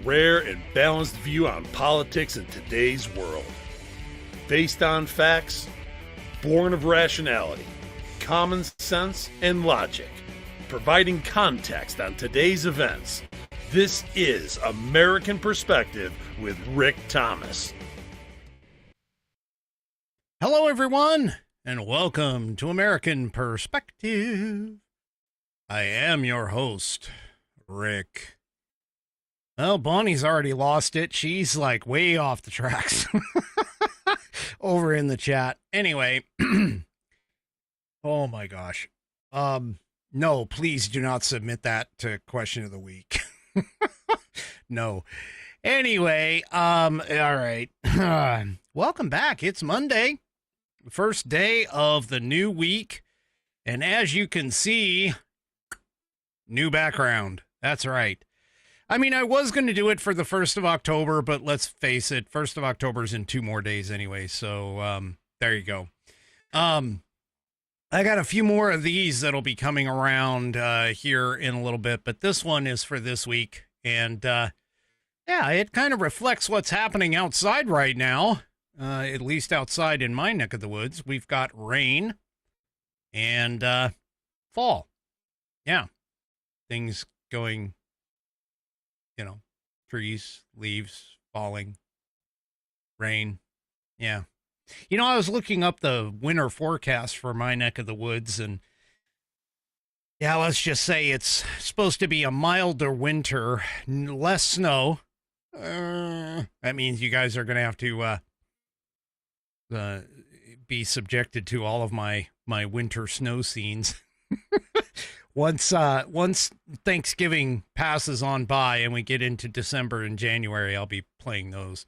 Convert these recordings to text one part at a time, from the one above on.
rare and balanced view on politics in today's world. Based on facts, born of rationality, common sense, and logic, providing context on today's events. This is American Perspective with Rick Thomas. Hello, everyone, and welcome to American Perspective. I am your host, Rick. Well, Bonnie's already lost it. She's like way off the tracks over in the chat. Anyway, oh my gosh. No, please do not submit that to question of the week. No. Anyway, all right. Welcome back. It's Monday, the first day of the new week. And as you can see, new background. That's right. I mean, I was going to do it for the 1st of October, but let's face it, 1st of October is in 2 more days anyway. So, there you go. I got a few more of these that'll be coming around here in a little bit, but this one is for this week. And, yeah, it kind of reflects what's happening outside right now, at least outside in my neck of the woods. We've got rain and fall. Yeah, things going, you know, trees, leaves falling, rain. Yeah. You know, I was looking up the winter forecast for my neck of the woods, and yeah, let's just say it's supposed to be a milder winter, less snow. That means you guys are going to have to be subjected to all of my winter snow scenes. Once Thanksgiving passes on by and we get into December and January, I'll be playing those.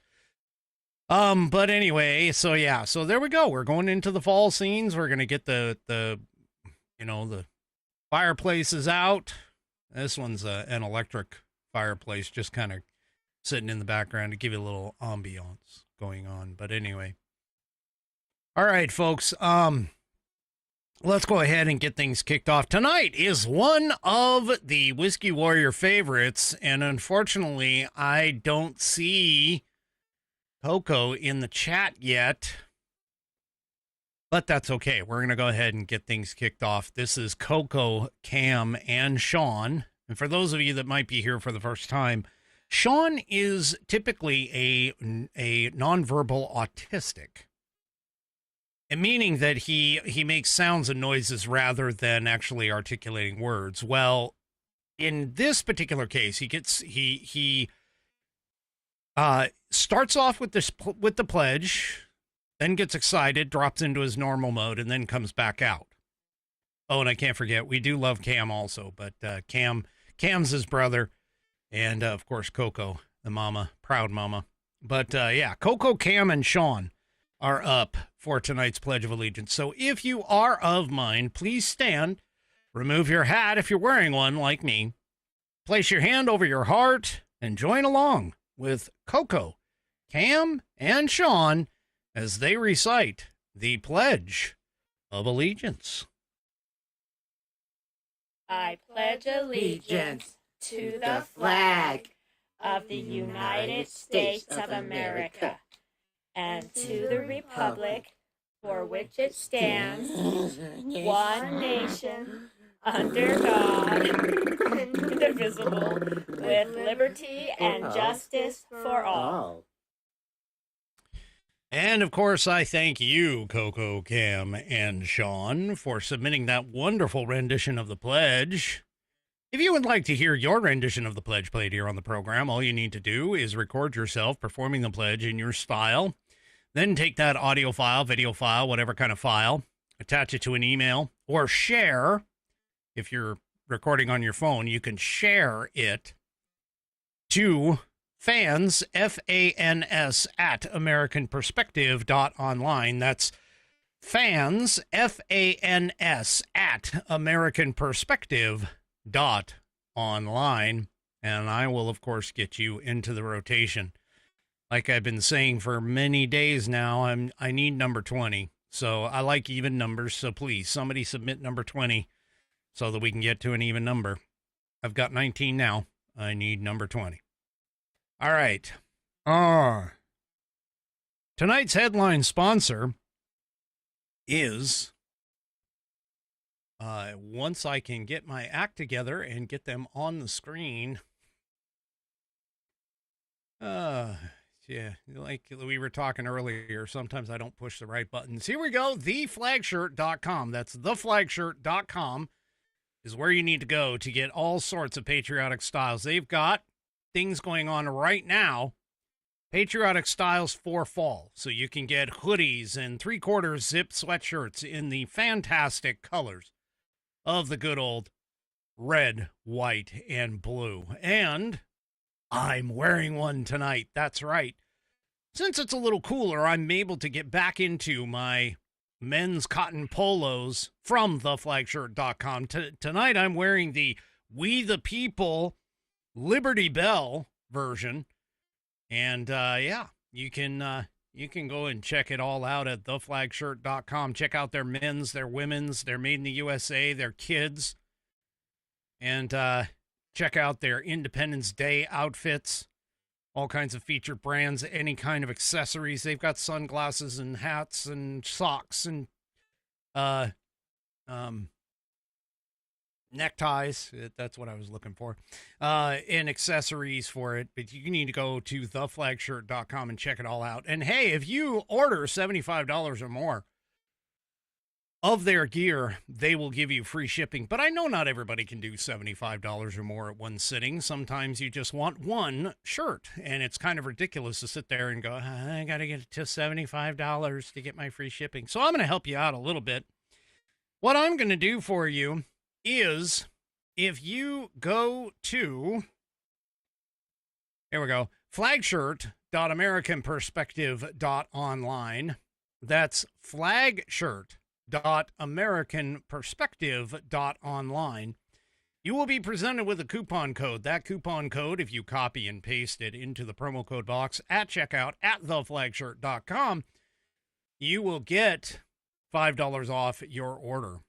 But anyway, so yeah, so there we go. We're going into the fall scenes. We're going to get the fireplaces out. This one's an electric fireplace, just kind of sitting in the background to give you a little ambiance going on. But anyway. All right, folks. Let's go ahead and get things kicked off. Tonight is one of the Whiskey Warrior favorites, and unfortunately, I don't see Coco in the chat yet, but that's okay. We're going to go ahead and get things kicked off. This is Coco, Cam, and Sean. And for those of you that might be here for the first time, Sean is typically a nonverbal autistic. And meaning that he makes sounds and noises rather than actually articulating words. Well, in this particular case, he starts off with the pledge, then gets excited, drops into his normal mode, and then comes back out. Oh, and I can't forget, we do love Cam also, but Cam's his brother, and of course Coco, the mama, proud mama. But yeah, Coco, Cam, and Sean are up for tonight's Pledge of Allegiance. So if you are of mind, please stand, remove your hat if you're wearing one like me, place your hand over your heart, and join along with Coco, Cam, and Sean as they recite the Pledge of Allegiance. I pledge allegiance to the flag of the United States of America and to the republic for which it stands, one nation, under God, indivisible, with liberty and justice for all. And, of course, I thank you, Coco, Cam, and Sean, for submitting that wonderful rendition of the pledge. If you would like to hear your rendition of the pledge played here on the program, all you need to do is record yourself performing the pledge in your style. Then take that audio file, video file, whatever kind of file, attach it to an email, or share. If you're recording on your phone, you can share it to fans, F-A-N-S, at AmericanPerspective.online. That's fans, F-A-N-S, at AmericanPerspective.online. And I will, of course, get you into the rotation. Like I've been saying for many days now, I need number 20. So I like even numbers. So please, somebody submit number 20 so that we can get to an even number. I've got 19 now. I need number 20. All right. Tonight's headline sponsor is, once I can get my act together and get them on the screen. Yeah, like we were talking earlier, sometimes I don't push the right buttons. Here we go, theflagshirt.com. That's theflagshirt.com is where you need to go to get all sorts of patriotic styles. They've got things going on right now, patriotic styles for fall. So you can get hoodies and 3/4 zip sweatshirts in the fantastic colors of the good old red, white, and blue. And I'm wearing one tonight. That's right. Since it's a little cooler, I'm able to get back into my men's cotton polos from theflagshirt.com. Tonight, I'm wearing the We the People Liberty Bell version. And, yeah, you can go and check it all out at theflagshirt.com. Check out their men's, their women's, their made in the USA, their kids. And, check out their Independence Day outfits, all kinds of featured brands, any kind of accessories. They've got sunglasses and hats and socks and neckties. That's what I was looking for. And accessories for it. But you need to go to theflagshirt.com and check it all out. And hey, if you order $75 or more of their gear, they will give you free shipping. But I know not everybody can do $75 or more at one sitting. Sometimes you just want one shirt, and it's kind of ridiculous to sit there and go, I got to get it to $75 to get my free shipping. So I'm going to help you out a little bit. What I'm going to do for you is, if you go to, here we go, flagshirt.americanperspective.online. That's flagshirt.americanperspective.online. You will be presented with a coupon code. That coupon code, if you copy and paste it into the promo code box at checkout at theflagshirt.com, you will get $5 off your order.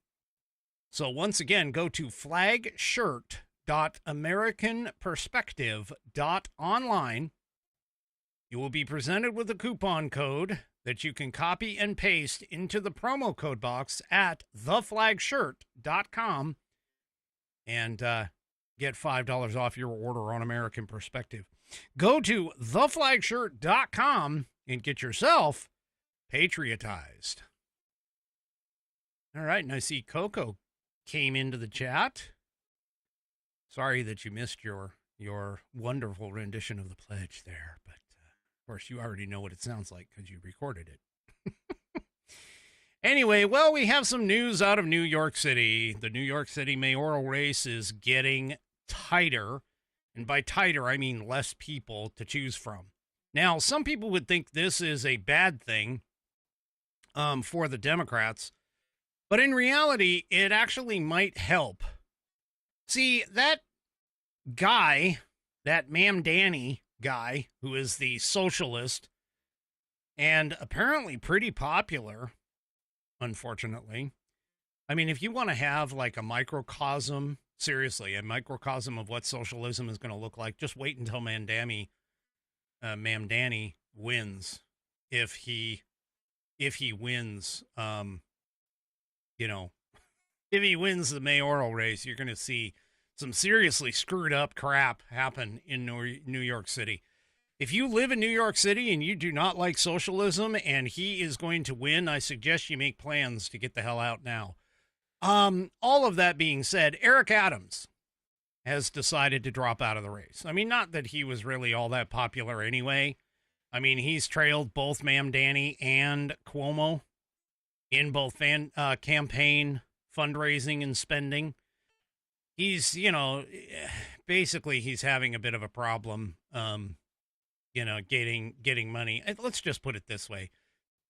So once again, go to flagshirt.americanperspective.online. You will be presented with a coupon code that you can copy and paste into the promo code box at theflagshirt.com and get $5 off your order on American Perspective. Go to theflagshirt.com and get yourself patriotized. All right, and I see Coco came into the chat. Sorry that you missed your wonderful rendition of the pledge there, but of course, you already know what it sounds like because you recorded it. Anyway, well, we have some news out of New York City. The New York City mayoral race is getting tighter. And by tighter, I mean less people to choose from. Now, some people would think this is a bad thing for the Democrats. But in reality, it actually might help. See, that guy, that Ma'am Danny guy, who is the socialist, and apparently pretty popular, unfortunately. I mean, if you want to have like a microcosm, seriously, a microcosm of what socialism is going to look like, just wait until Ma'am Danny wins. If he wins, if he wins the mayoral race, you're going to see some seriously screwed up crap happen in New York City. If you live in New York City and you do not like socialism and he is going to win, I suggest you make plans to get the hell out now. All of that being said, Eric Adams has decided to drop out of the race. I mean, not that he was really all that popular anyway. I mean, he's trailed both Ma'am Danny and Cuomo in both campaign fundraising and spending. He's, basically he's having a bit of a problem, getting money. Let's just put it this way.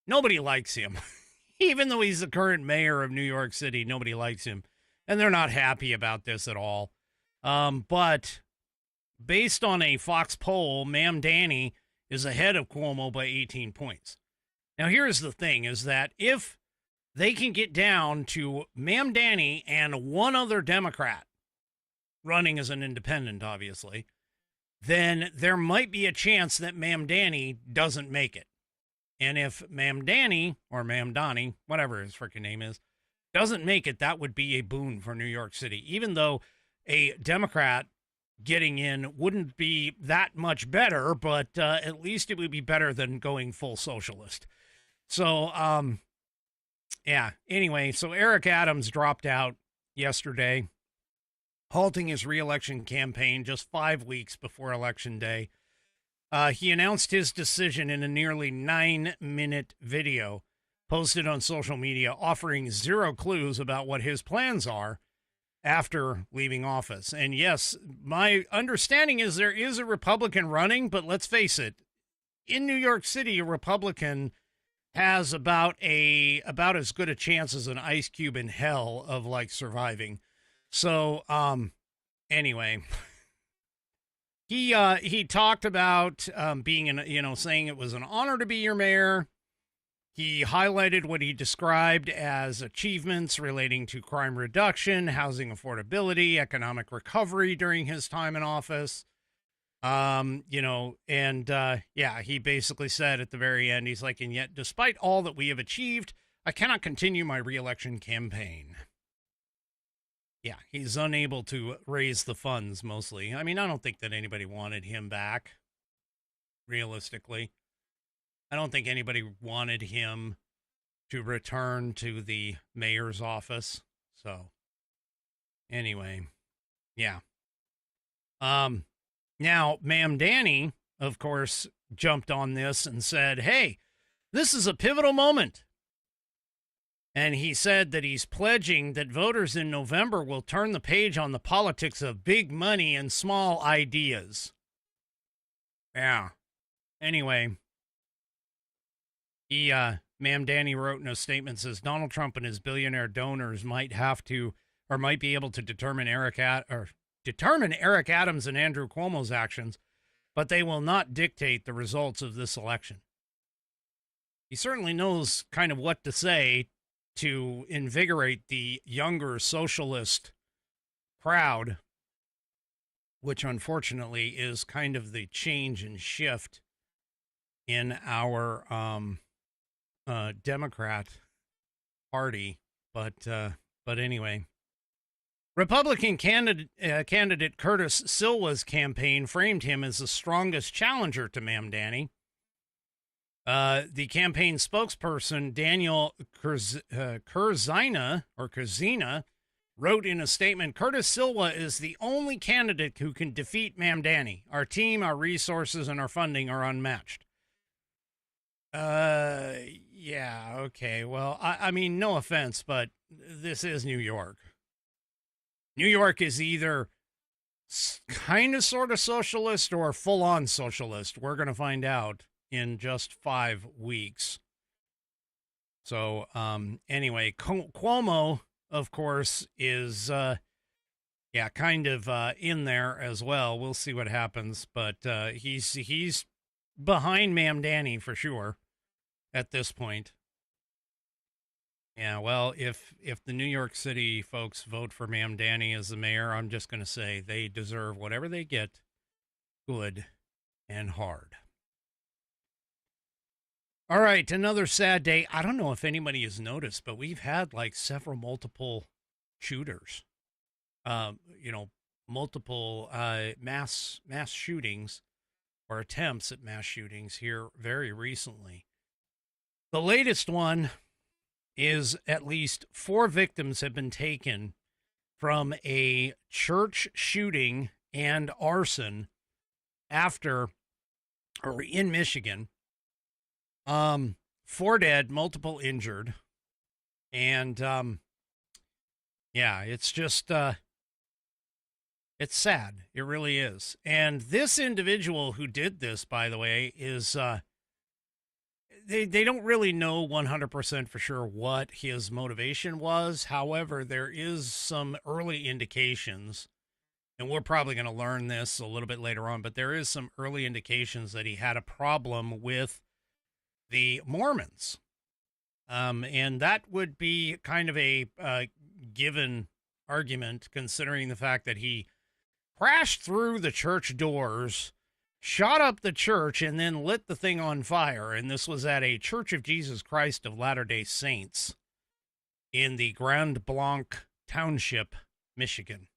Nobody likes him. Even though he's the current mayor of New York City, nobody likes him. And they're not happy about this at all. But based on a Fox poll, Ma'am Danny is ahead of Cuomo by 18 points. Now, here's the thing, is that if they can get down to Ma'am Danny and one other Democrat running as an independent, obviously, then there might be a chance that Ma'am Danny doesn't make it. And if Ma'am Danny, or Ma'am Donnie, whatever his freaking name is, doesn't make it, that would be a boon for New York City. Even though a Democrat getting in wouldn't be that much better, but at least it would be better than going full socialist. So, yeah, anyway, so Eric Adams dropped out yesterday, halting his re-election campaign just 5 weeks before Election Day. He announced his decision in a nearly 9-minute video posted on social media, offering zero clues about what his plans are after leaving office. And yes, my understanding is there is a Republican running, but let's face it, in New York City, a Republican has about as good a chance as an ice cube in hell of like surviving. So, anyway, he talked about saying it was an honor to be your mayor. He highlighted what he described as achievements relating to crime reduction, housing affordability, economic recovery during his time in office. He basically said at the very end, he's like, and yet despite all that we have achieved, I cannot continue my re-election campaign. Yeah, he's unable to raise the funds mostly. I mean, I don't think that anybody wanted him back, realistically. I don't think anybody wanted him to return to the mayor's office. So, anyway, yeah. Now, Ma'am Danny, of course, jumped on this and said, hey, this is a pivotal moment. And he said that he's pledging that voters in November will turn the page on the politics of big money and small ideas. Yeah. Anyway, Ma'am Danny wrote in a statement, says Donald Trump and his billionaire donors might be able to determine Eric Adams and Andrew Cuomo's actions, but they will not dictate the results of this election. He certainly knows kind of what to say to invigorate the younger socialist crowd, which unfortunately is kind of the change and shift in our Democrat Party. But anyway, Republican candidate Curtis Silva's campaign framed him as the strongest challenger to Ma'am Danny. The campaign spokesperson, Daniel Kurzina wrote in a statement, Curtis Silva is the only candidate who can defeat Ma'am Danny. Our team, our resources, and our funding are unmatched. Yeah, okay. Well, I mean, no offense, but this is New York. New York is either kind of sort of socialist or full-on socialist. We're going to find out in just 5 weeks. So, anyway, Cuomo, of course, is, kind of in there as well. We'll see what happens, but he's behind Ma'am Danny for sure at this point. Yeah, well, if the New York City folks vote for Ma'am Danny as the mayor, I'm just going to say they deserve whatever they get, good and hard. All right, another sad day. I don't know if anybody has noticed, but we've had like several multiple shooters, multiple mass shootings or attempts at mass shootings here very recently. The latest one is at least 4 victims have been taken from a church shooting and arson in Michigan. 4 dead, multiple injured. And, it's just, it's sad. It really is. And this individual who did this, by the way, is, they don't really know 100% for sure what his motivation was. However, there is some early indications, and we're probably going to learn this a little bit later on, but there is some early indications that he had a problem with the Mormons. And that would be kind of a given argument, considering the fact that he crashed through the church doors, shot up the church, and then lit the thing on fire. And this was at a Church of Jesus Christ of Latter-day Saints in the Grand Blanc Township, Michigan.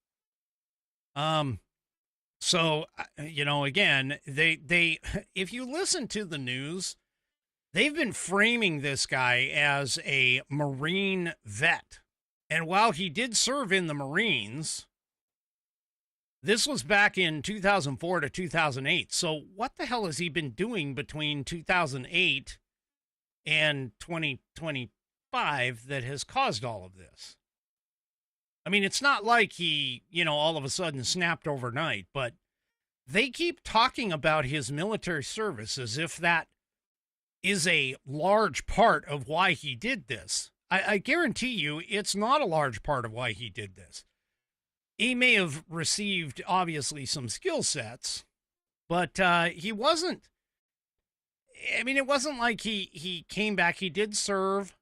So, again, they if you listen to the news, they've been framing this guy as a Marine vet. And while he did serve in the Marines, this was back in 2004 to 2008. So what the hell has he been doing between 2008 and 2025 that has caused all of this? I mean, it's not like he, all of a sudden snapped overnight, but they keep talking about his military service as if that is a large part of why he did this. I guarantee you it's not a large part of why he did this. He may have received, obviously, some skill sets, but he wasn't. I mean, it wasn't like he came back. He did serve,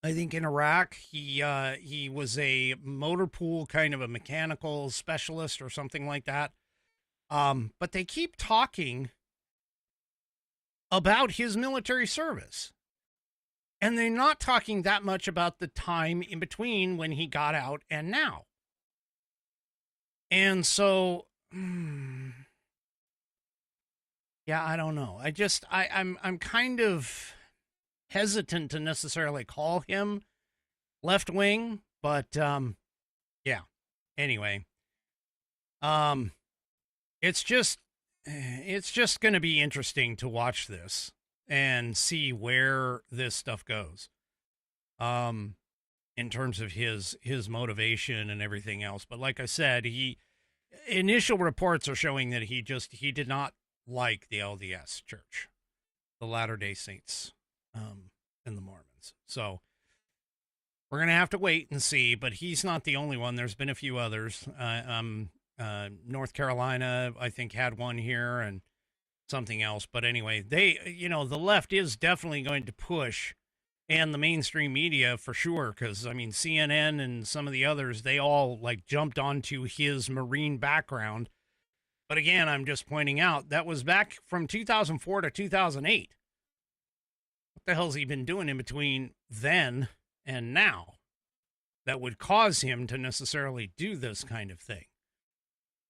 I think, in Iraq. He was a motor pool kind of a mechanical specialist or something like that. But they keep talking about his military service. And they're not talking that much about the time in between when he got out and now. And so, yeah, I don't know. I'm kind of hesitant to necessarily call him left wing, but yeah. Anyway, it's just going to be interesting to watch this and see where this stuff goes. In terms of his motivation and everything else. But like I said, initial reports are showing that he did not like the LDS Church, the Latter-day Saints, and the Mormons. So we're going to have to wait and see, but he's not the only one. There's been a few others. North Carolina, I think, had one here and something else. But anyway, the left is definitely going to push, and the mainstream media for sure, because, I mean, CNN and some of the others, they all, jumped onto his Marine background. But again, I'm just pointing out, that was back from 2004 to 2008. What the hell's he been doing in between then and now that would cause him to necessarily do this kind of thing?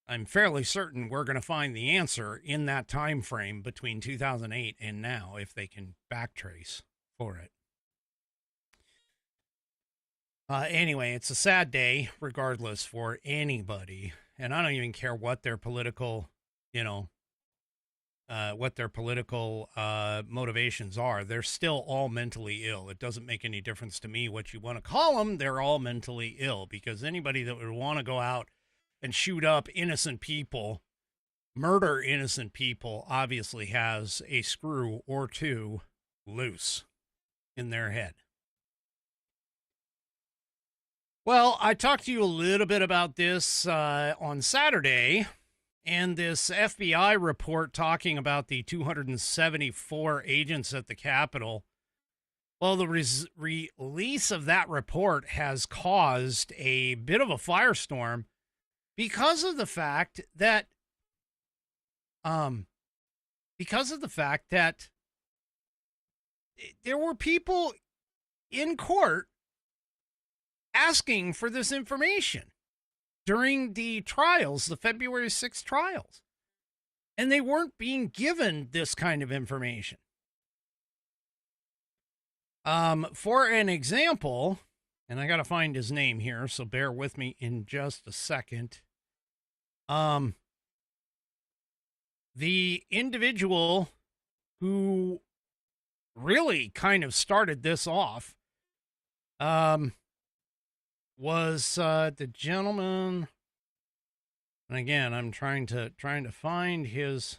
I'm fairly certain we're going to find the answer in that time frame between 2008 and now, if they can backtrace for it. Anyway, it's a sad day, regardless, for anybody. And I don't even care what their political, motivations are. They're still all mentally ill. It doesn't make any difference to me what you want to call them. They're all mentally ill, because anybody that would want to go out and shoot up innocent people, murder innocent people, obviously has a screw or two loose in their head. Well, I talked to you a little bit about this on Saturday, and this FBI report talking about the 274 agents at the Capitol. Well, the release of that report has caused a bit of a firestorm because of the fact that there were people in court asking for this information during the trials, the February 6th trials. And they weren't being given this kind of information. For an example, and I got to find his name here, so bear with me in just a second. The individual who really kind of started this off, was the gentleman, and again, I'm trying to find his.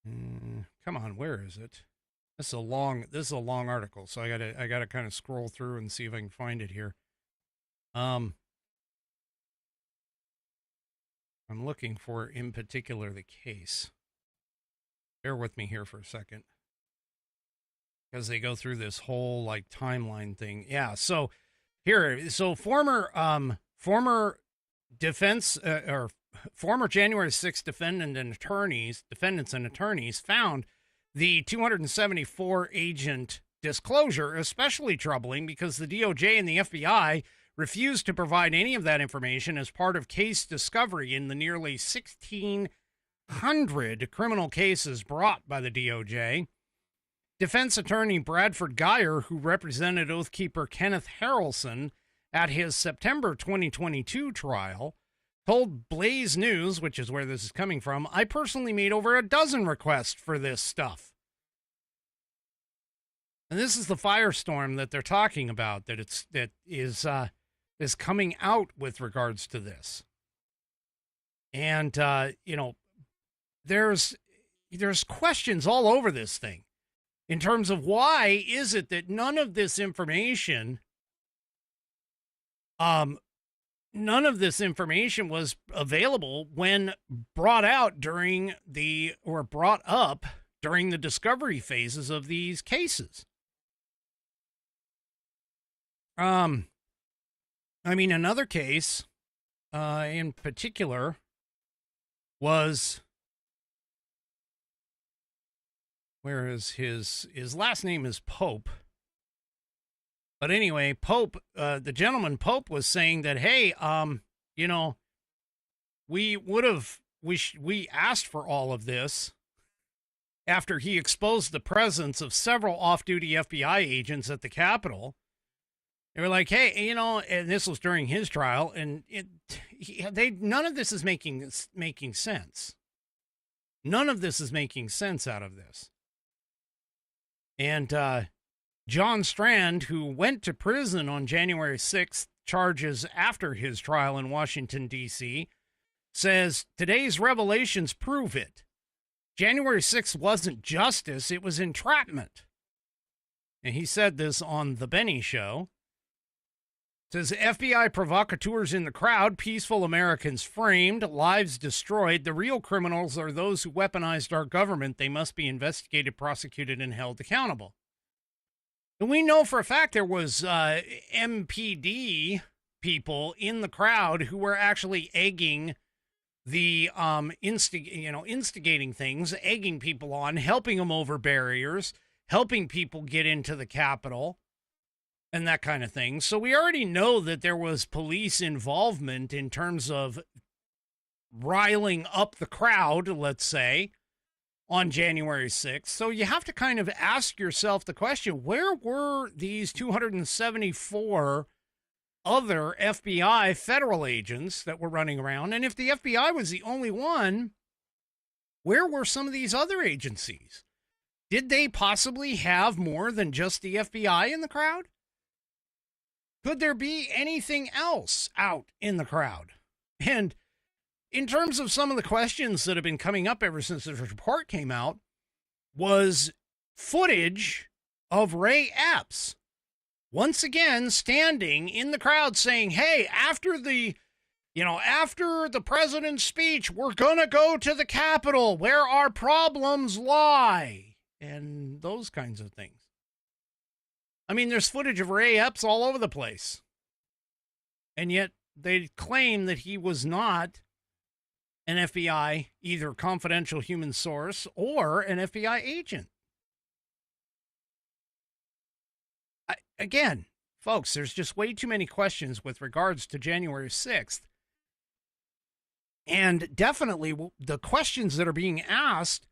Come on, where is it? This is a long article, so I gotta kind of scroll through and see if I can find it here. I'm looking for, in particular, the case. Bear with me here for a second, because they go through this whole timeline thing. Yeah. So former defense or former January 6th defendants and attorneys found the 274 agent disclosure especially troubling because the DOJ and the FBI refused to provide any of that information as part of case discovery in the nearly 1,600 criminal cases brought by the DOJ. Defense attorney Bradford Geyer, who represented Oathkeeper Kenneth Harrelson at his September 2022 trial, told Blaze News, which is where this is coming from, "I personally made over a dozen requests for this stuff." And this is the firestorm that they're talking about, that is coming out with regards to this. And there's questions all over this thing in terms of why is it that none of this information was available when brought up during the discovery phases of these cases. Another case in particular was, where is his last name is Pope. But anyway, Pope, the gentleman Pope was saying that, hey, we asked for all of this after he exposed the presence of several off-duty FBI agents at the Capitol. They were like, hey, and this was during his trial, and none of this is making sense. None of this is making sense out of this. And John Strand, who went to prison on January 6th, charges after his trial in Washington, D.C., says, today's revelations prove it. January 6th wasn't justice, it was entrapment. And he said this on The Benny Show. Says, FBI provocateurs in the crowd, peaceful Americans framed, lives destroyed. The real criminals are those who weaponized our government. They must be investigated, prosecuted, and held accountable. And we know for a fact there was MPD people in the crowd who were actually egging the instigating things, egging people on, helping them over barriers, helping people get into the Capitol, and that kind of thing. So we already know that there was police involvement in terms of riling up the crowd, let's say, on January 6th. So you have to kind of ask yourself the question, where were these 274 other FBI federal agents that were running around? And if the FBI was the only one, where were some of these other agencies? Did they possibly have more than just the FBI in the crowd? Could there be anything else out in the crowd? And in terms of some of the questions that have been coming up ever since this report came out, was footage of Ray Epps once again standing in the crowd saying, hey, after the president's speech, we're going to go to the Capitol where our problems lie, and those kinds of things. I mean, there's footage of Ray Epps all over the place. And yet they claim that he was not an FBI, either confidential human source or an FBI agent. Again, folks, there's just way too many questions with regards to January 6th. And definitely the questions that are being asked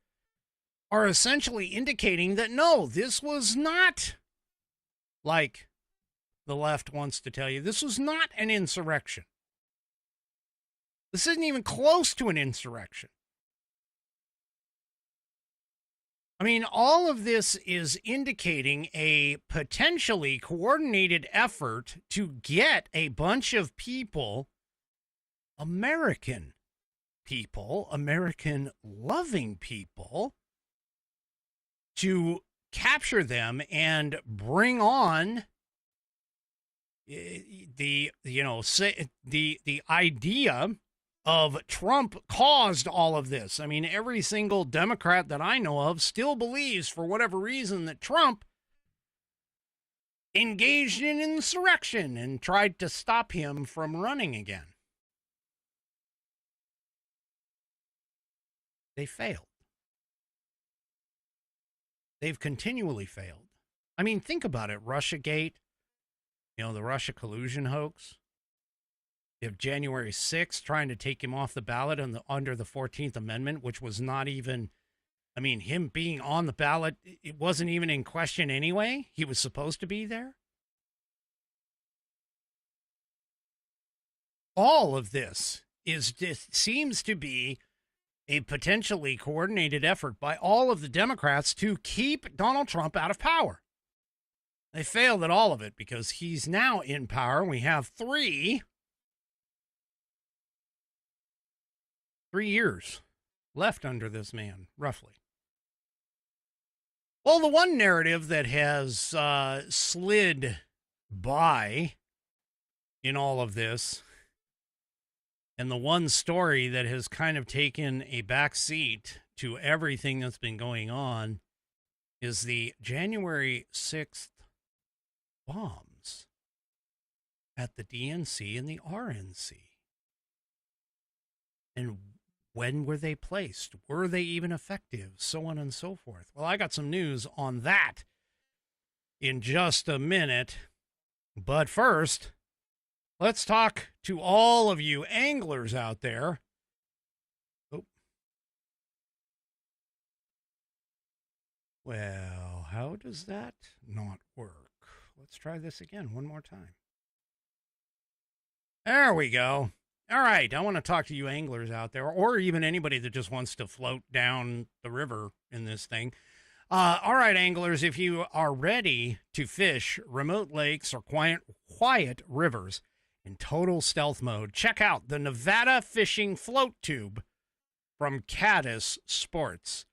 are essentially indicating that, no, this was not, like the left wants to tell you, this was not an insurrection. This isn't even close to an insurrection. I mean, all of this is indicating a potentially coordinated effort to get a bunch of people, American loving people, to capture them and bring on the idea of Trump caused all of this. I mean, every single Democrat that I know of still believes, for whatever reason, that Trump engaged in insurrection and tried to stop him from running again. they failed. They've continually failed. I mean, think about it. Russiagate, the Russia collusion hoax. You have January 6th trying to take him off the ballot under the 14th Amendment, which was not even, him being on the ballot, it wasn't even in question anyway. He was supposed to be there. All of this seems to be a potentially coordinated effort by all of the Democrats to keep Donald Trump out of power. They failed at all of it because he's now in power. We have 3 years left under this man, roughly. Well, the one narrative that has slid by in all of this, and the one story that has kind of taken a back seat to everything that's been going on, is the January 6th bombs at the DNC and the RNC. And when were they placed? Were they even effective? So on and so forth. Well, I got some news on that in just a minute. But first, let's talk to all of you anglers out there. Oh. Well, how does that not work? Let's try this again one more time. There we go. All right, I want to talk to you anglers out there, or even anybody that just wants to float down the river in this thing. All right, anglers, if you are ready to fish remote lakes or quiet rivers in total stealth mode, check out the Nevada Fishing Float Tube from Caddis Sports.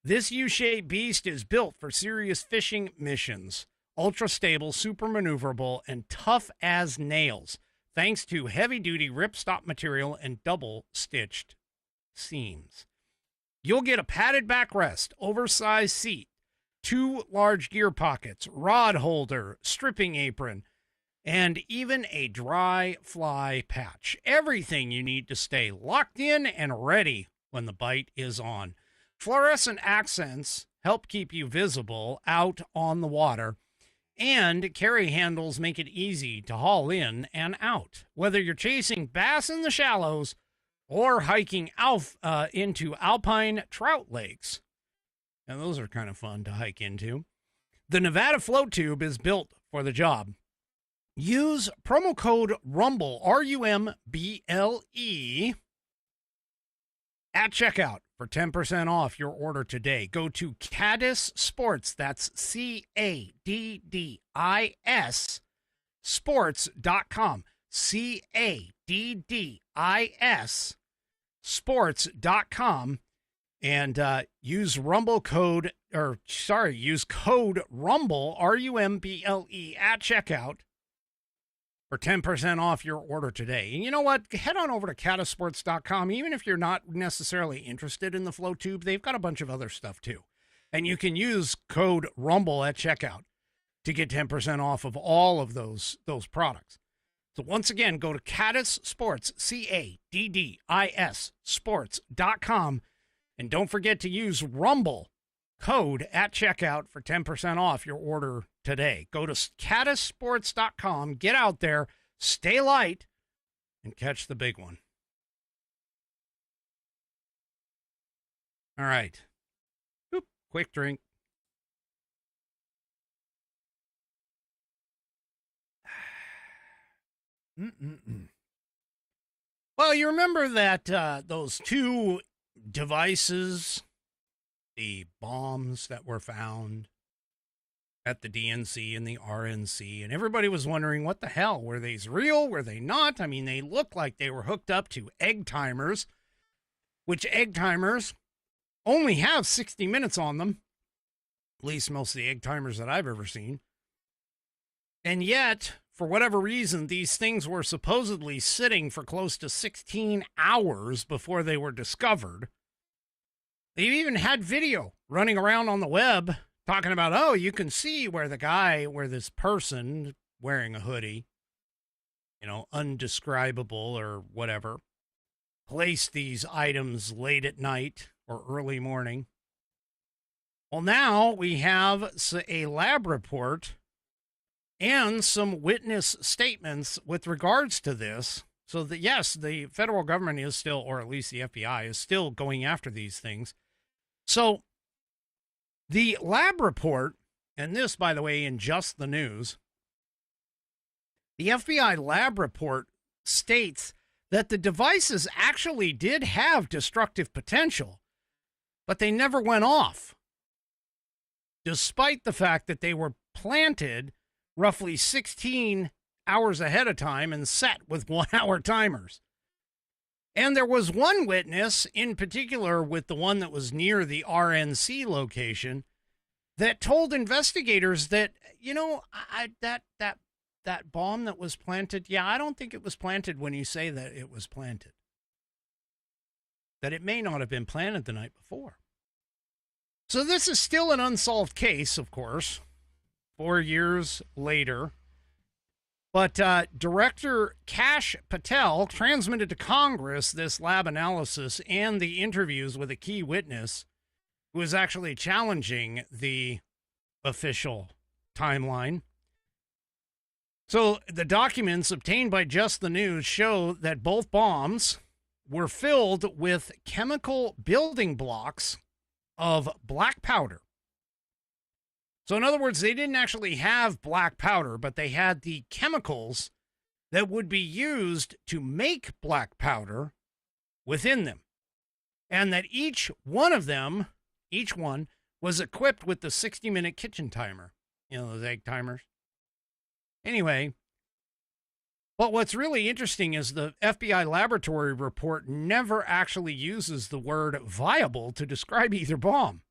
This U-shaped beast is built for serious fishing missions. Ultra stable, super maneuverable, and tough as nails, thanks to heavy-duty ripstop material and double-stitched seams. You'll get a padded backrest, oversized seat, 2 large gear pockets, rod holder, stripping apron, and even a dry fly patch. Everything you need to stay locked in and ready when the bite is on. Fluorescent accents help keep you visible out on the water, and carry handles make it easy to haul in and out. Whether you're chasing bass in the shallows or hiking into alpine trout lakes, and those are kind of fun to hike into, the Nevada Float Tube is built for the job. Use promo code RUMBLE, RUMBLE, at checkout for 10% off your order today. Go to Caddis Sports, that's CADDIS, sports.com, CADDIS, sports.com, and use code RUMBLE, RUMBLE, at checkout for 10% off your order today. And you know what? Head on over to caddissports.com. Even if you're not necessarily interested in the float tube, they've got a bunch of other stuff too. And you can use code RUMBLE at checkout to get 10% off of all of those products. So once again, go to Caddis Sports, CADDIS, sports.com. And don't forget to use RUMBLE code at checkout for 10% off your order today. Go to caddissports.com, get out there, stay light, and catch the big one. All right. Oop, quick drink. Well, you remember that those 2 devices, the bombs that were found at the DNC and the RNC, and everybody was wondering, what the hell? Were these real? Were they not? I mean, they looked like they were hooked up to egg timers, which egg timers only have 60 minutes on them, at least most of the egg timers that I've ever seen. And yet, for whatever reason, these things were supposedly sitting for close to 16 hours before they were discovered. They even had video running around on the web talking about, oh, you can see where this person wearing a hoodie, undescribable or whatever, placed these items late at night or early morning. Well, now we have a lab report and some witness statements with regards to this. So that, yes, the federal government is still, or at least the FBI is still going after these things. So the lab report, and this, by the way, in Just the News, the FBI lab report states that the devices actually did have destructive potential, but they never went off, despite the fact that they were planted roughly 16 hours ahead of time and set with 1 hour timers. And there was one witness in particular, with the one that was near the RNC location, that told investigators that, you know, that bomb that was planted, yeah, I don't think it was planted when you say that it was planted. That it may not have been planted the night before. So this is still an unsolved case, of course, 4 years later. But Director Kash Patel transmitted to Congress this lab analysis and the interviews with a key witness who is actually challenging the official timeline. So the documents obtained by Just the News show that both bombs were filled with chemical building blocks of black powder. So in other words, they didn't actually have black powder, but they had the chemicals that would be used to make black powder within them. And that each one of them, each one, was equipped with the 60-minute kitchen timer. You know, those egg timers. Anyway, but what's really interesting is the FBI laboratory report never actually uses the word viable to describe either bomb.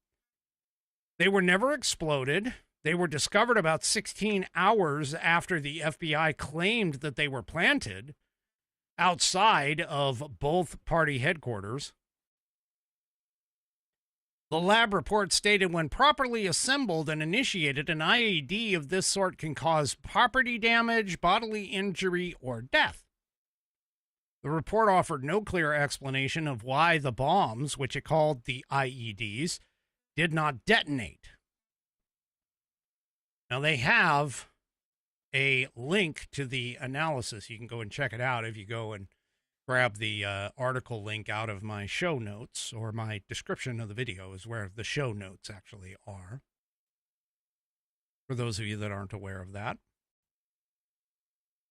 They were never exploded. They were discovered about 16 hours after the FBI claimed that they were planted outside of both party headquarters. The lab report stated when properly assembled and initiated, an IED of this sort can cause property damage, bodily injury, or death. The report offered no clear explanation of why the bombs, which it called the IEDs, did not detonate. Now, they have a link to the analysis. You can go and check it out if you go and grab the article link out of my show notes, or my description of the video is where the show notes actually are, for those of you that aren't aware of that.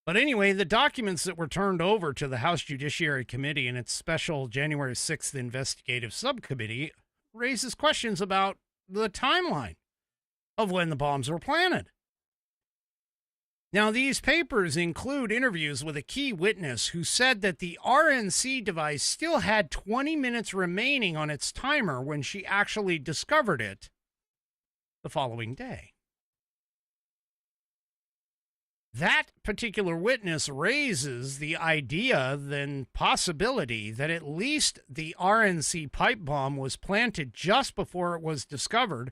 But anyway, the documents that were turned over to the House Judiciary Committee in its special January 6th investigative subcommittee raises questions about the timeline of when the bombs were planted. Now, these papers include interviews with a key witness who said that the RNC device still had 20 minutes remaining on its timer when she actually discovered it the following day. That particular witness raises the idea, then possibility, that at least the RNC pipe bomb was planted just before it was discovered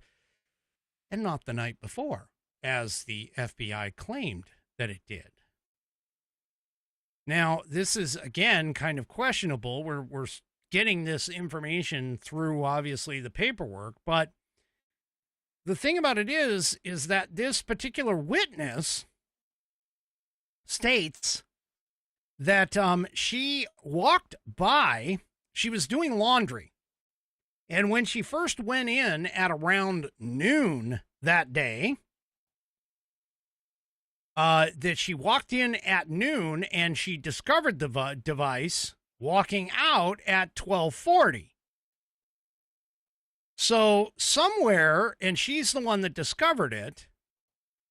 and not the night before, as the FBI claimed that it did. Now, this is, again, kind of questionable. We're getting this information through, obviously, the paperwork, but the thing about it is that this particular witness states that she walked by, she was doing laundry, and when she first went in at around noon that day, that she walked in at noon and she discovered the device walking out at 12:40. So somewhere, and she's the one that discovered it,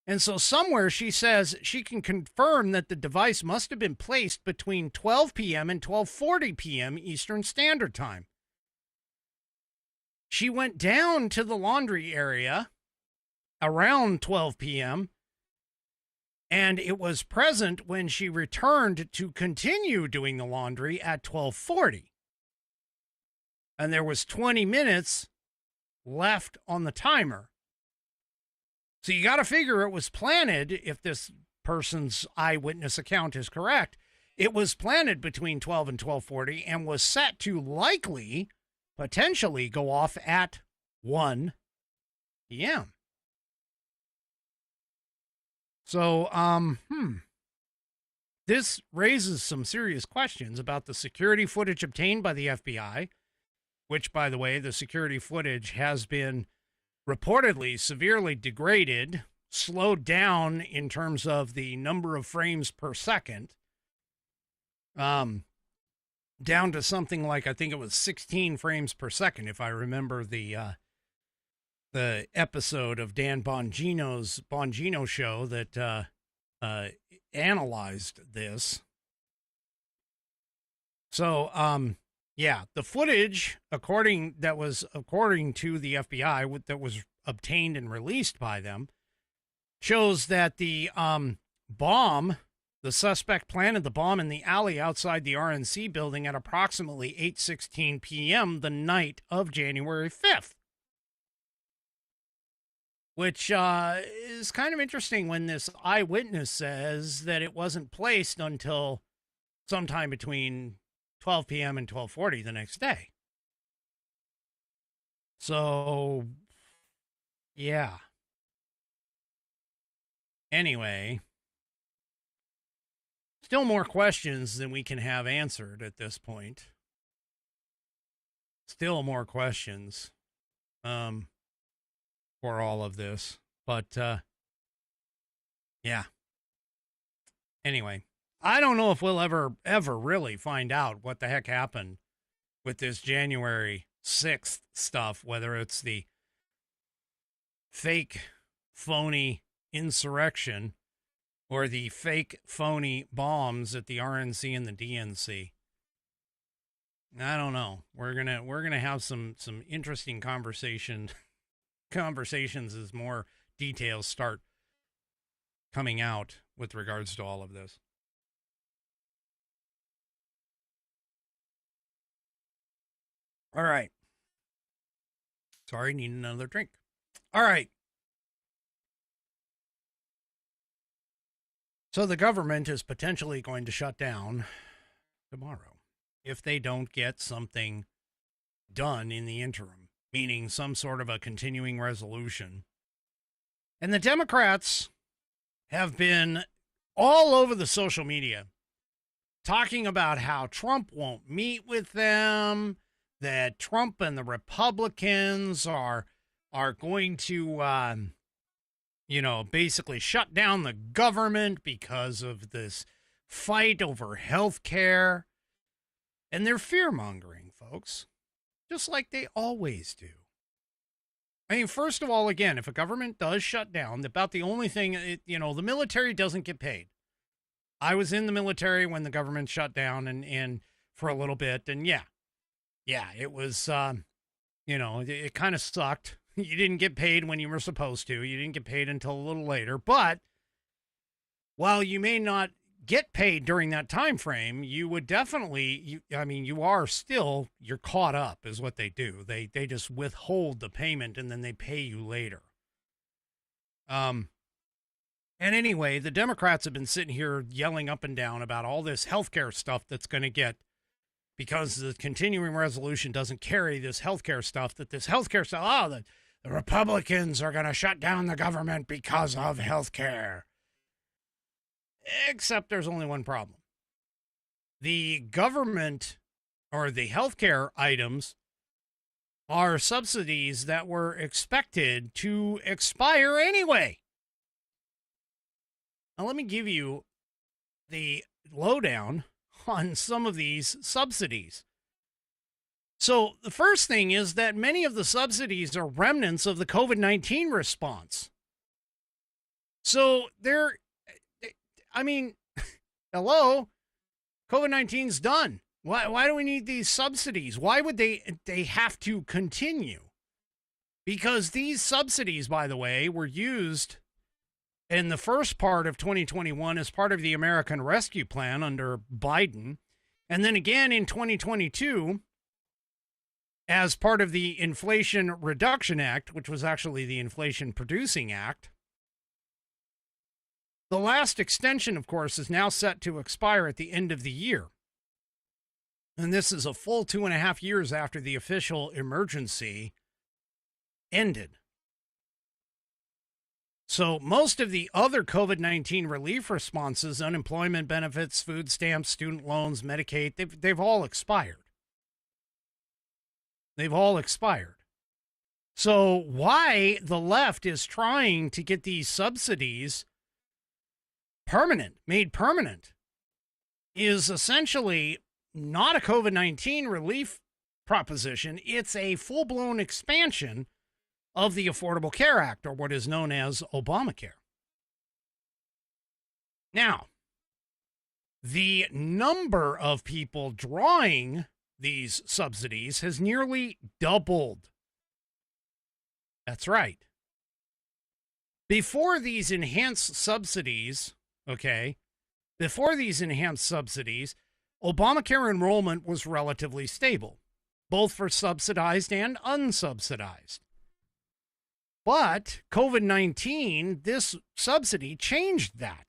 and so somewhere she says she can confirm that the device must have been placed between 12 p.m. and 12:40 p.m. Eastern Standard Time. She went down to the laundry area around 12 p.m., and it was present when she returned to continue doing the laundry at 12:40. And there was 20 minutes left on the timer. So you got to figure it was planted, if this person's eyewitness account is correct, it was planted between 12 and 12:40 and was set to likely potentially go off at 1 p.m. So, this raises some serious questions about the security footage obtained by the FBI, which, by the way, the security footage has been reportedly severely degraded, slowed down in terms of the number of frames per second, down to something like, I think it was 16 frames per second, if I remember the episode of Dan Bongino's Bongino show that analyzed this. So, yeah, the footage, according to the FBI, that was obtained and released by them, shows that the suspect planted the bomb in the alley outside the RNC building at approximately 8:16 p.m. the night of January 5th. Which is kind of interesting when this eyewitness says that it wasn't placed until sometime between 12 p.m. and 12:40 the next day. So, yeah. Anyway, still more questions than we can have answered at this point. Still more questions. For all of this, but yeah. Anyway, I don't know if we'll ever really find out what the heck happened with this January 6th stuff, whether it's the fake, phony insurrection or the fake, phony bombs at the RNC and the DNC. I don't know. We're gonna have some interesting conversations as more details start coming out with regards to all of this. All right. Sorry, need another drink. All right. So the government is potentially going to shut down tomorrow if they don't get something done in the interim, meaning some sort of a continuing resolution. And the Democrats have been all over the social media talking about how Trump won't meet with them, that Trump and the Republicans are going to, basically shut down the government because of this fight over health care. And they're fear-mongering, folks, just like they always do. I mean, first of all, again, if a government does shut down, about the only thing, the military doesn't get paid. I was in the military when the government shut down and for a little bit. And yeah, it was, it kind of sucked. You didn't get paid when you were supposed to. You didn't get paid until a little later. But while you may not get paid during that time frame, you would definitely, you're caught up is what they do. They just withhold the payment and then they pay you later. And anyway, the Democrats have been sitting here yelling up and down about all this healthcare stuff that's going to get, because the continuing resolution doesn't carry this healthcare stuff, the Republicans are going to shut down the government because of healthcare. Except there's only one problem. The government or the healthcare items are subsidies that were expected to expire anyway. Now, let me give you the lowdown on some of these subsidies. So the first thing is that many of the subsidies are remnants of the COVID-19 response. So hello, COVID-19's done. Why do we need these subsidies? Why would they have to continue? Because these subsidies, by the way, were used in the first part of 2021 as part of the American Rescue Plan under Biden, and then again in 2022 as part of the Inflation Reduction Act, which was actually the Inflation Producing Act. The last extension, of course, is now set to expire at the end of the year. And this is a full 2.5 years after the official emergency ended. So most of the other COVID-19 relief responses, unemployment benefits, food stamps, student loans, Medicaid, they've all expired. They've all expired. So why the left is trying to get these subsidies made permanent, is essentially not a COVID-19 relief proposition. It's a full-blown expansion of the Affordable Care Act, or what is known as Obamacare. Now, the number of people drawing these subsidies has nearly doubled. That's right. Before these enhanced subsidies, Obamacare enrollment was relatively stable, both for subsidized and unsubsidized. But COVID-19, this subsidy changed that.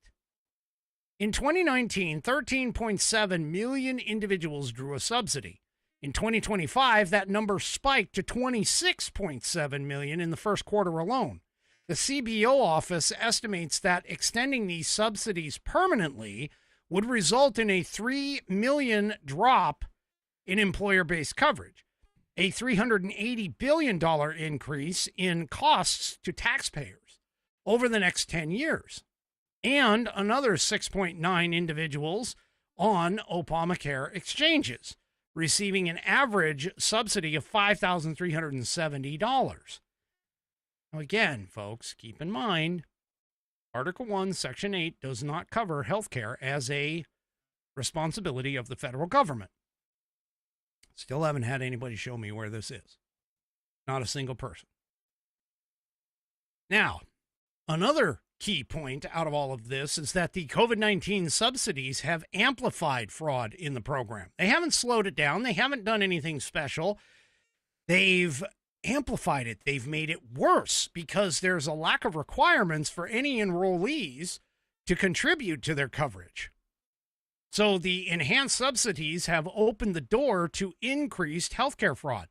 In 2019, 13.7 million individuals drew a subsidy. In 2025, that number spiked to 26.7 million in the first quarter alone. The CBO office estimates that extending these subsidies permanently would result in a 3 million drop in employer-based coverage, a $380 billion increase in costs to taxpayers over the next 10 years, and another 6.9 individuals on Obamacare exchanges, receiving an average subsidy of $5,370. Now again, folks, keep in mind, Article 1, Section 8 does not cover health care as a responsibility of the federal government. Still haven't had anybody show me where this is. Not a single person. Now, another key point out of all of this is that the COVID-19 subsidies have amplified fraud in the program. They haven't slowed it down. They haven't done anything special. They've amplified it. They've made it worse because there's a lack of requirements for any enrollees to contribute to their coverage. So the enhanced subsidies have opened the door to increased healthcare fraud.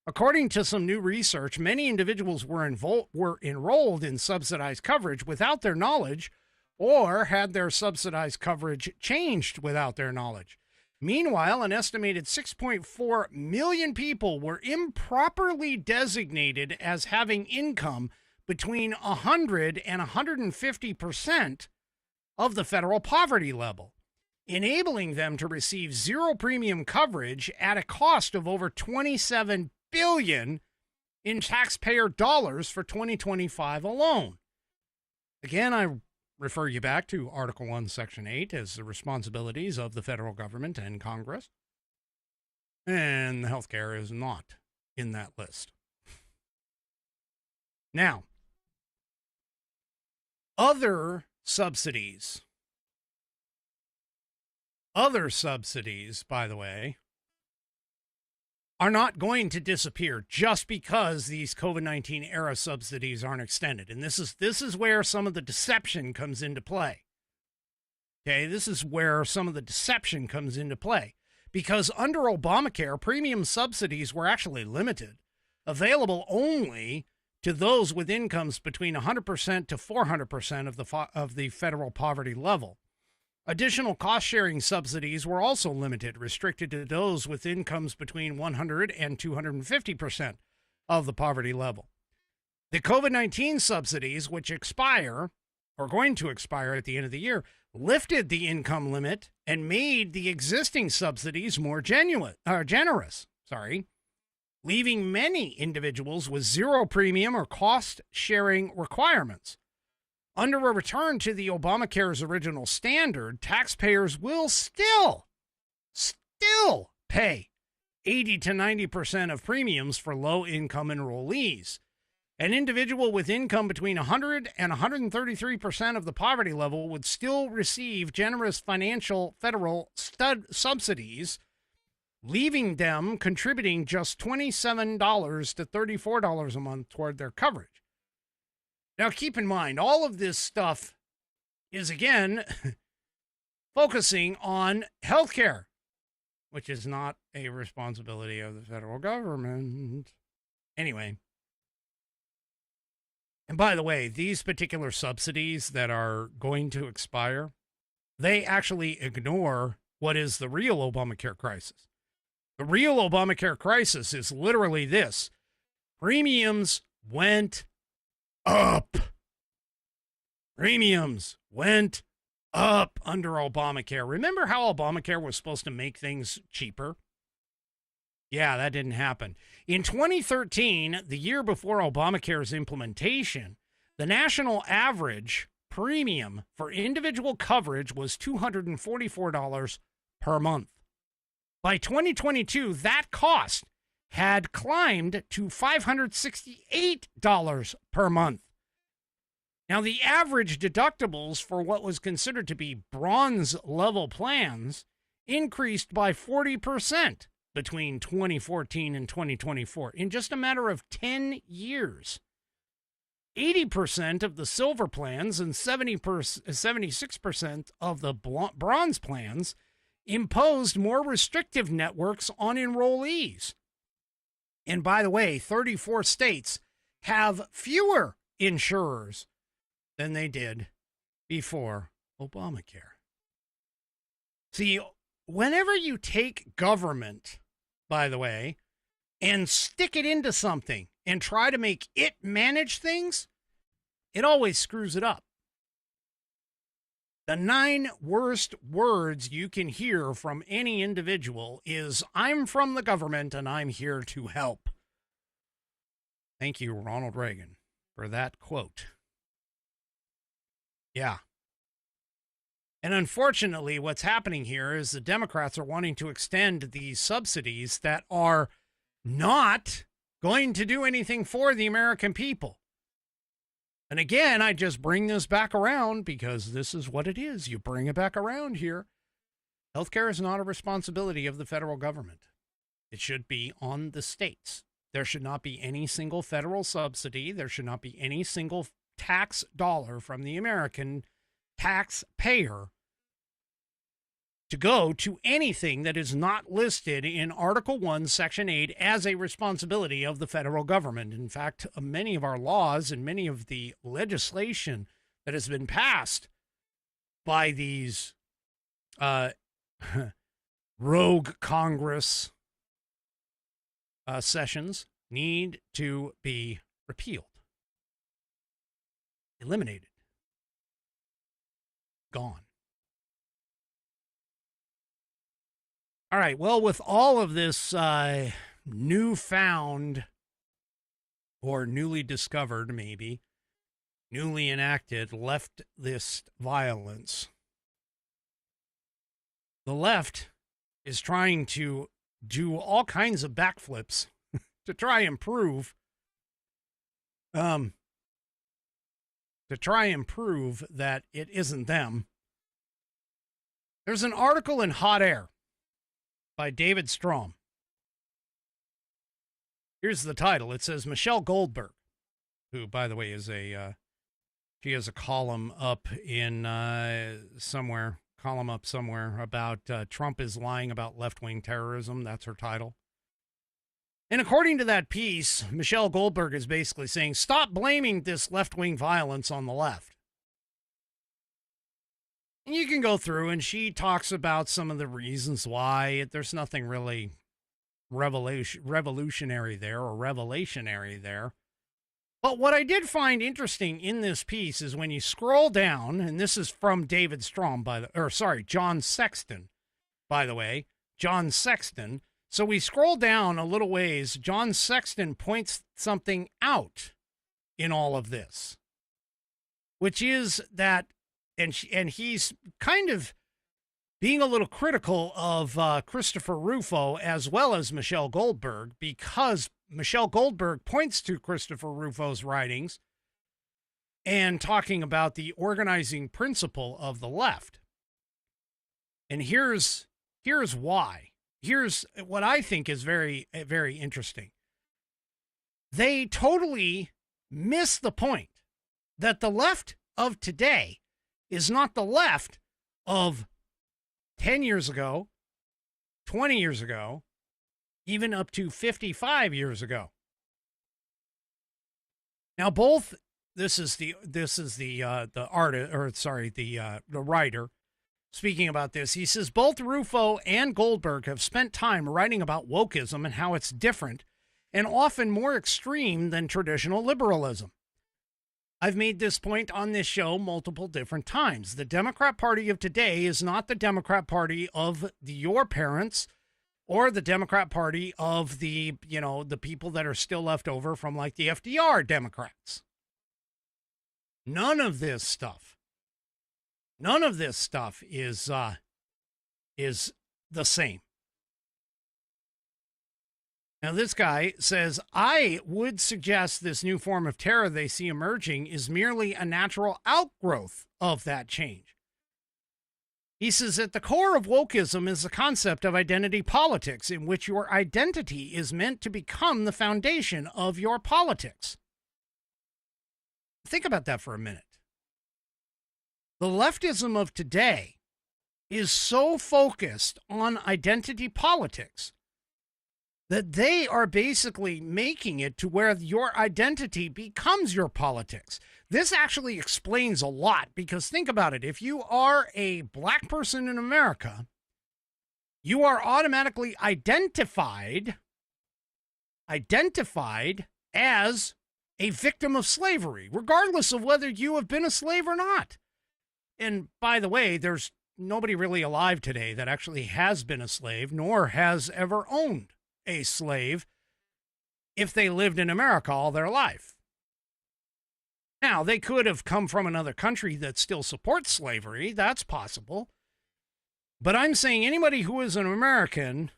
According to some new research, many individuals were enrolled in subsidized coverage without their knowledge, or had their subsidized coverage changed without their knowledge. Meanwhile, an estimated 6.4 million people were improperly designated as having income between 100 and 150% of the federal poverty level, enabling them to receive zero premium coverage at a cost of over $27 billion in taxpayer dollars for 2025 alone. Again, I refer you back to Article 1, Section 8 as the responsibilities of the federal government and Congress. And healthcare is not in that list. Now, other subsidies, by the way, are not going to disappear just because these COVID-19 era subsidies aren't extended. And this is where some of the deception comes into play. Okay, this is where some of the deception comes into play. Because under Obamacare, premium subsidies were actually limited, available only to those with incomes between 100% to 400% of the federal poverty level. Additional cost-sharing subsidies were also limited, restricted to those with incomes between 100 and 250% of the poverty level. The COVID-19 subsidies, which expire, or going to expire at the end of the year, lifted the income limit and made the existing subsidies more generous, leaving many individuals with zero premium or cost-sharing requirements. Under a return to the Obamacare's original standard, taxpayers will still pay 80 to 90% of premiums for low-income enrollees. An individual with income between 100 and 133% of the poverty level would still receive generous financial federal subsidies, leaving them contributing just $27 to $34 a month toward their coverage. Now, keep in mind, all of this stuff is, again, focusing on healthcare. which is not a responsibility of the federal government. Anyway. And by the way, these particular subsidies that are going to expire, they actually ignore what is the real Obamacare crisis. The real Obamacare crisis is literally this. Premiums went up. Premiums went up under Obamacare. Remember how Obamacare was supposed to make things cheaper? Yeah, that didn't happen. In 2013, the year before Obamacare's implementation, the national average premium for individual coverage was $244 per month. By 2022, that cost had climbed to $568 per month. Now, the average deductibles for what was considered to be bronze level plans increased by 40% between 2014 and 2024 in just a matter of 10 years. 80% of the silver plans and 76% of the bronze plans imposed more restrictive networks on enrollees. And by the way, 34 states have fewer insurers than they did before Obamacare. See, whenever you take government, by the way, and stick it into something and try to make it manage things, it always screws it up. The 9 worst words you can hear from any individual is, "I'm from the government and I'm here to help." Thank you, Ronald Reagan, for that quote. Yeah. And unfortunately, what's happening here is the Democrats are wanting to extend these subsidies that are not going to do anything for the American people. And again, I just bring this back around because this is what it is. You bring it back around here. Healthcare is not a responsibility of the federal government. It should be on the states. There should not be any single federal subsidy. There should not be any single tax dollar from the American taxpayer to go to anything that is not listed in Article 1, Section 8 as a responsibility of the federal government. In fact, many of our laws and many of the legislation that has been passed by these rogue Congress sessions need to be repealed, eliminated, gone. All right, well, with all of this newfound or newly discovered, maybe, newly enacted leftist violence, the left is trying to do all kinds of backflips to try and prove that it isn't them. There's an article in Hot Air by David Strom. Here's the title. It says Michelle Goldberg, who, by the way, she has a column up in somewhere about Trump is lying about left-wing terrorism. That's her title. And according to that piece, Michelle Goldberg is basically saying, stop blaming this left-wing violence on the left. And you can go through, and she talks about some of the reasons why. There's nothing really revolutionary there or revelationary there. But what I did find interesting in this piece is when you scroll down, and this is from David Strom, John Sexton, by the way, John Sexton. So we scroll down a little ways. John Sexton points something out in all of this, which is that, and he's kind of being a little critical of Christopher Rufo as well as Michelle Goldberg, because Michelle Goldberg points to Christopher Rufo's writings and talking about the organizing principle of the left. And here's why. Here's what I think is very, very interesting. They totally miss the point that the left of today is not the left of 10 years ago, 20 years ago, even up to 55 years ago. Now, both this is the artist, or sorry, the writer speaking about this. He says both Rufo and Goldberg have spent time writing about wokeism and how it's different and often more extreme than traditional liberalism. I've made this point on this show multiple different times. The Democrat Party of today is not the Democrat Party of your parents or the Democrat Party of the people that are still left over from like the FDR Democrats. None of this stuff is the same. Now, this guy says, I would suggest this new form of terror they see emerging is merely a natural outgrowth of that change. He says, at the core of wokeism is the concept of identity politics, in which your identity is meant to become the foundation of your politics. Think about that for a minute. The leftism of today is so focused on identity politics that they are basically making it to where your identity becomes your politics. This actually explains a lot, because think about it. If you are a black person in America, you are automatically identified as a victim of slavery, regardless of whether you have been a slave or not. And by the way, there's nobody really alive today that actually has been a slave, nor has ever owned a slave if they lived in America all their life. Now, they could have come from another country that still supports slavery. That's possible. But I'm saying anybody who is an American,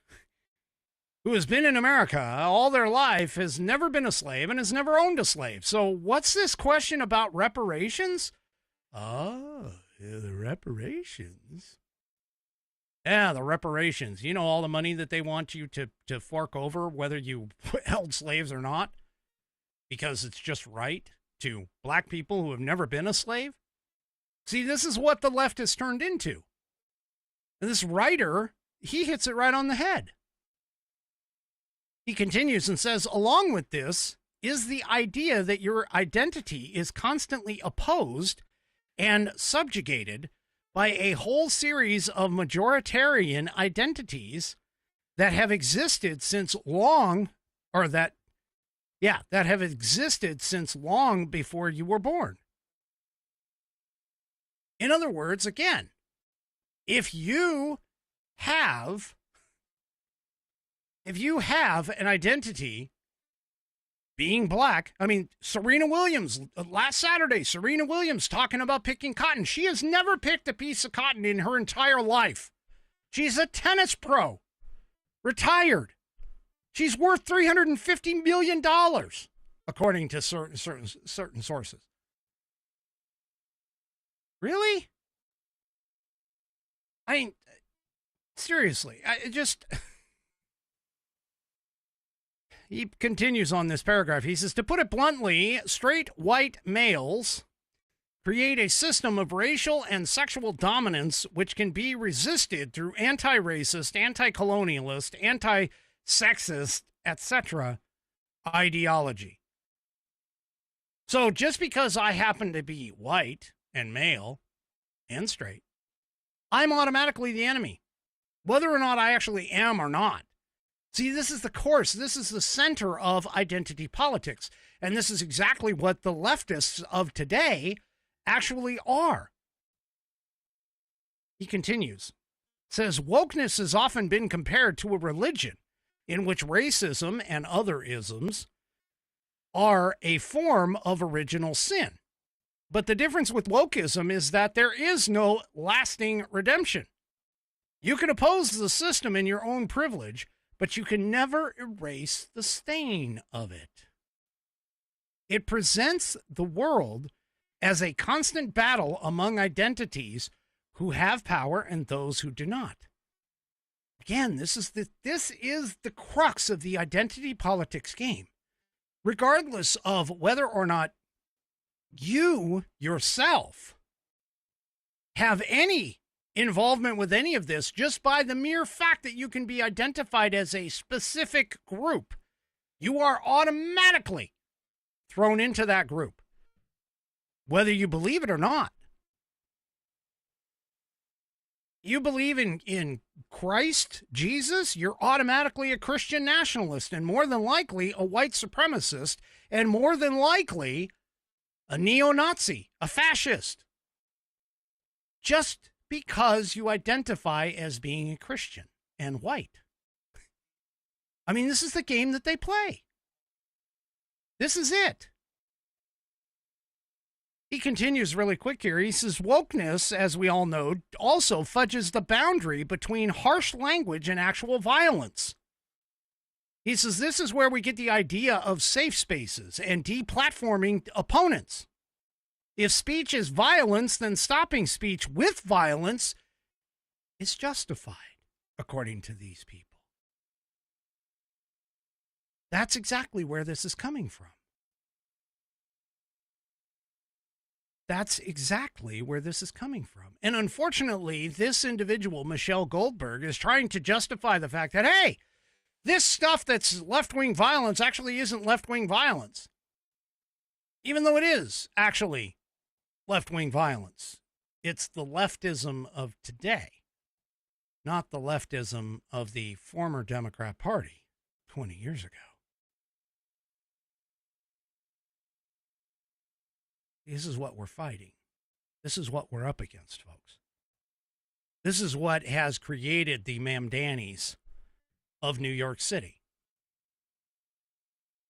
who has been in America all their life, has never been a slave and has never owned a slave. So what's this question about reparations? Oh, yeah, the reparations. Yeah, the reparations. You know, all the money that they want you to fork over, whether you held slaves or not, because it's just right to black people who have never been a slave. See, this is what the left has turned into. And this writer, he hits it right on the head. He continues and says, along with this is the idea that your identity is constantly opposed and subjugated by a whole series of majoritarian identities that have existed since long, or that have existed since long before you were born. In other words, again, if you have an identity being black, I mean, Serena Williams, last Saturday, Serena Williams talking about picking cotton. She has never picked a piece of cotton in her entire life. She's a tennis pro, retired. She's worth $350 million, according to certain sources. Really? I mean, seriously, He continues on this paragraph. He says, to put it bluntly, straight white males create a system of racial and sexual dominance which can be resisted through anti-racist, anti-colonialist, anti-sexist, etc. ideology. So just because I happen to be white and male and straight, I'm automatically the enemy, whether or not I actually am or not. See, this is the course. This is the center of identity politics. And this is exactly what the leftists of today actually are. He continues, says, wokeness has often been compared to a religion in which racism and other isms are a form of original sin. But the difference with wokeism is that there is no lasting redemption. You can oppose the system in your own privilege, but you can never erase the stain of it. It presents the world as a constant battle among identities who have power and those who do not. Again, this is the crux of the identity politics game. Regardless of whether or not you yourself have any involvement with any of this just by the mere fact that you can be identified as a specific group. You are automatically thrown into that group, whether you believe it or not. You believe in Christ, Jesus, you're automatically a Christian nationalist and more than likely a white supremacist and more than likely a neo-Nazi, a fascist. Just because you identify as being a Christian and white. I mean, this is the game that they play. This is it. He continues really quick here. He says, wokeness, as we all know, also fudges the boundary between harsh language and actual violence. He says, this is where we get the idea of safe spaces and deplatforming opponents. If speech is violence, then stopping speech with violence is justified, according to these people. That's exactly where this is coming from. That's exactly where this is coming from. And unfortunately, this individual, Michelle Goldberg, is trying to justify the fact that, hey, this stuff that's left-wing violence actually isn't left-wing violence. Even though it is actually left-wing violence. It's the leftism of today, not the leftism of the former Democrat Party 20 years ago. This is what we're fighting. This is what we're up against, folks. This is what has created the Mamdanis of New York City.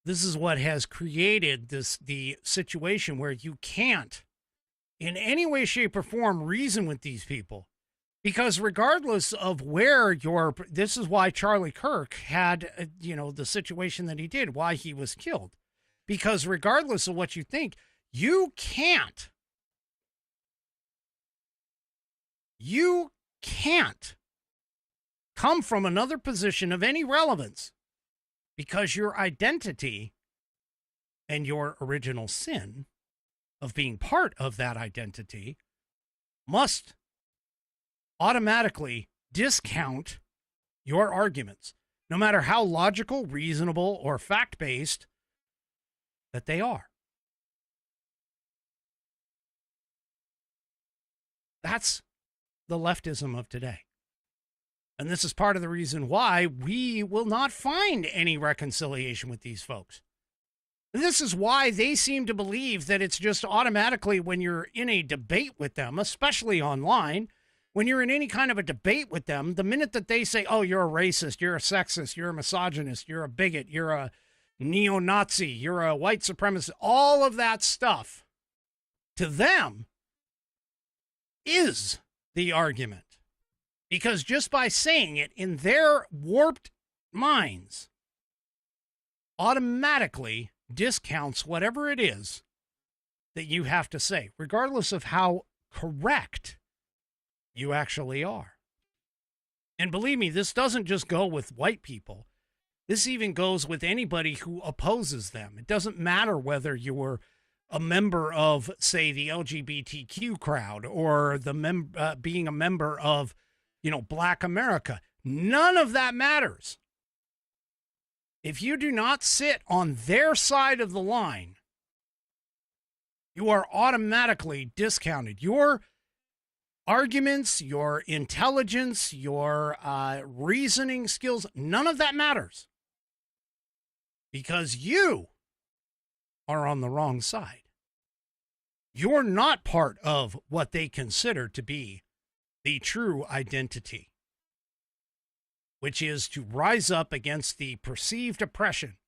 This is what has created the situation where you can't, in any way, shape, or form, reason with these people. Because regardless of where this is why Charlie Kirk had, the situation that he did, why he was killed. Because regardless of what you think, you can't come from another position of any relevance because your identity and your original sin of being part of that identity must automatically discount your arguments, no matter how logical, reasonable, or fact-based that they are. That's the leftism of today. And this is part of the reason why we will not find any reconciliation with these folks. This is why they seem to believe that it's just automatically when you're in a debate with them, especially online, when you're in any kind of a debate with them, the minute that they say, oh, you're a racist, you're a sexist, you're a misogynist, you're a bigot, you're a neo-Nazi, you're a white supremacist, all of that stuff, to them, is the argument. Because just by saying it in their warped minds, automatically discounts whatever it is that you have to say, regardless of how correct you actually are. And believe me, this doesn't just go with white people. This even goes with anybody who opposes them. It doesn't matter whether you were a member of, say, the LGBTQ crowd or the being a member of, Black America. None of that matters. If you do not sit on their side of the line, you are automatically discounted. Your arguments, your intelligence, your reasoning skills, none of that matters. Because you are on the wrong side. You're not part of what they consider to be the true identity, which is to rise up against the perceived oppression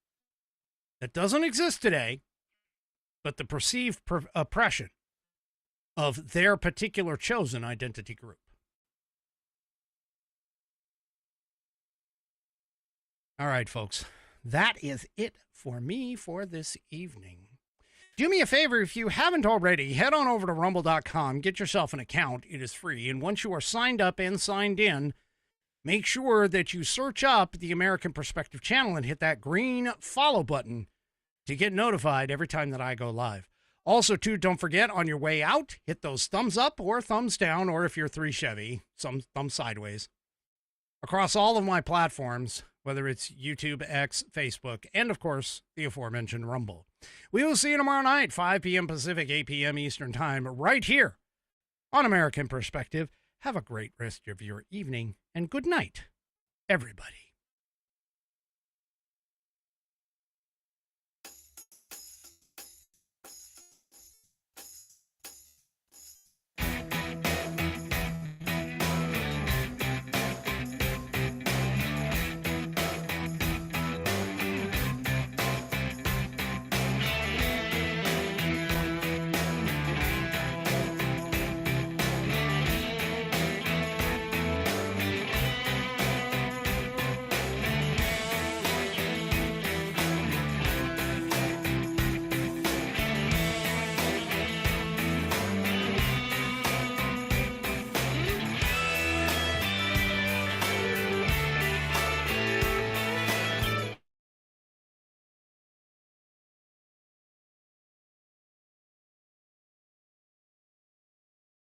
that doesn't exist today, but the perceived oppression of their particular chosen identity group. All right, folks, that is it for me for this evening. Do me a favor, if you haven't already, head on over to rumble.com, get yourself an account. It is free. And once you are signed up and signed in, make sure that you search up the American Perspective channel and hit that green follow button to get notified every time that I go live. Also, too, don't forget on your way out, hit those thumbs up or thumbs down, or if you're 3 Chevy, some thumb sideways. Across all of my platforms, whether it's YouTube, X, Facebook, and of course, the aforementioned Rumble. We will see you tomorrow night, 5 p.m. Pacific, 8 p.m. Eastern Time, right here on American Perspective. Have a great rest of your evening, and good night, everybody.